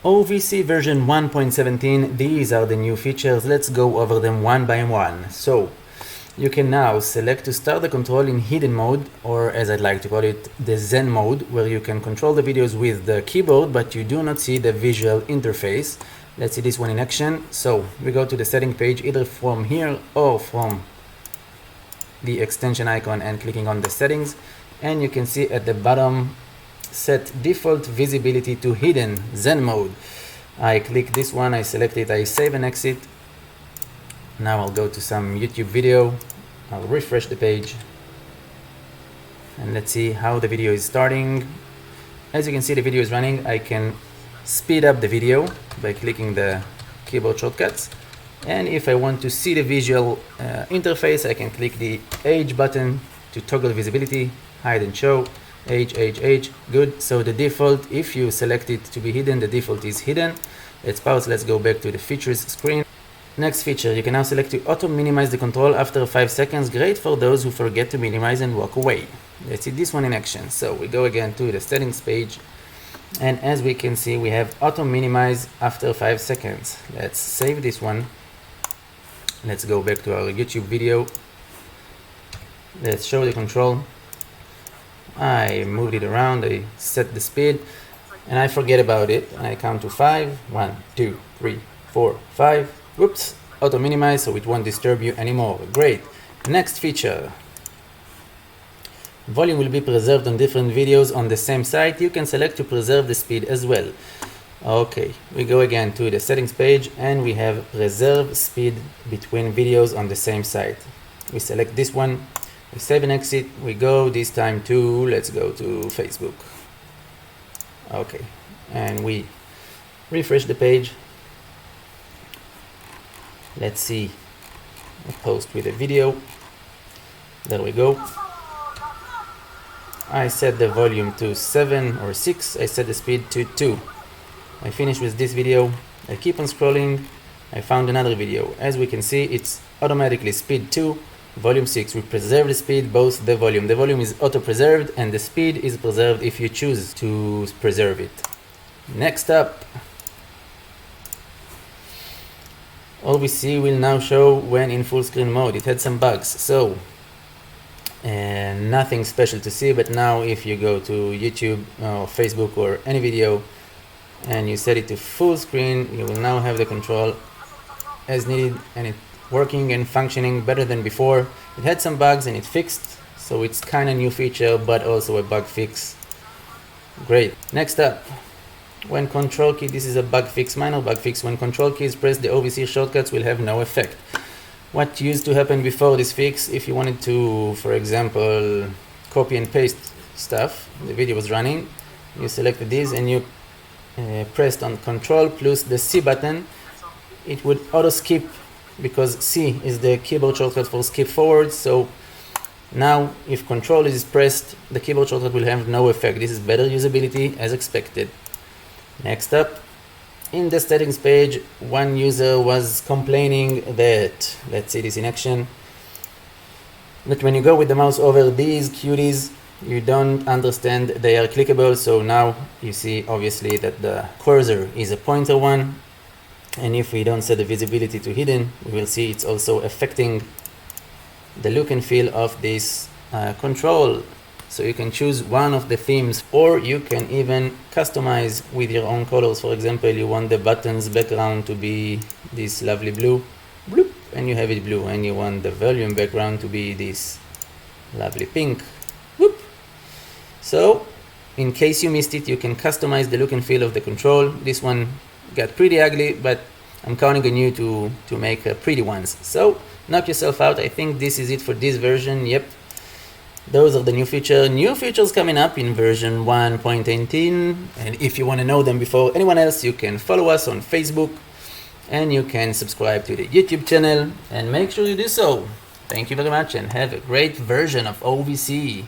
OVC version 1.17, these are the new features. Let's go over them one by one. So you can now select to start the control in hidden mode, or as I'd like to call it, the Zen mode, where you can control the videos with the keyboard but you do not see the visual interface. Let's see this one in action. So we go to the setting page either from here or from the extension icon and clicking on the settings, and you can see at the bottom set default visibility to hidden Zen mode. I click this one, I select it, I save and exit. Now I'll go to some YouTube video, I'll refresh the page, and let's see how the video is starting. As you can see, the video is running. I can speed up the video by clicking the keyboard shortcuts, and if I want to see the visual interface, I can click the Age button to toggle visibility, hide and show, Age, good. So the default, if you select it to be hidden, the default is hidden. Let's pause, let's go back to the features screen. Next feature, you can now select to auto minimize the control after 5 seconds. Great for those who forget to minimize and walk away. Let's see this one in action. So we go again to the settings page, and as we can see, we have auto minimize after 5 seconds. Let's save this one. Let's go back to our YouTube video. Let's show the control. I moved it around, I set the speed, and I forget about it. I count to 5. 1, 2, 3, 4, 5. Whoops, auto minimize so it won't disturb you anymore. Great. Next feature. Volume will be preserved on different videos on the same site. You can select to preserve the speed as well. Okay, we go again to the settings page, and we have preserve speed between videos on the same site. We select this one, we save and exit. We go this time to, let's go to Facebook. Okay, and we refresh the page. Let's see a post with a video. There we go. I set the volume to 7 or 6. I set the speed to 2. I finish with this video. I keep on scrolling. I found another video. As we can see, it's automatically speed 2, volume 6. We preserve the speed, both the volume. The volume is auto preserved and the speed is preserved if you choose to preserve it. Next up, OVC will now show when in full screen mode. It had some bugs, so nothing special to see, but now if you go to YouTube or Facebook or any video and you set it to full screen, you will now have the control as needed, and it's working and functioning better than before. It had some bugs and it fixed, so it's kind of new feature but also a bug fix. Great. Next up, when control key, this is a bug fix, minor bug fix. When control key is pressed, the OVC shortcuts will have no effect. What used to happen before this fix, if you wanted to, for example, copy and paste stuff, the video was running, you selected this and you pressed on control plus the C button, it would auto skip, because C is the keyboard shortcut for skip forward. So now if control is pressed, the keyboard shortcut will have no effect. This is better usability as expected. Next up, in the settings page, one user was complaining that, let's see this in action, that when you go with the mouse over these cuties, you don't understand they are clickable. So now you see obviously that the cursor is a pointer one, and if we don't set the visibility to hidden, we will see it's also affecting the look and feel of this control. So you can choose one of the themes, or you can even customize with your own colors. For example, you want the buttons background to be this lovely blue, bloop, and you have it blue, and you want the volume background to be this lovely pink, whoop. So in case you missed it, you can customize the look and feel of the control. This one got pretty ugly, but I'm counting on you to make pretty ones. So knock yourself out. I think this is it for this version. Yep. Those are the new features. New features coming up in version 1.18. And if you want to know them before anyone else, you can follow us on Facebook, and you can subscribe to the YouTube channel, and make sure you do so. Thank you very much, and have a great version of OVC.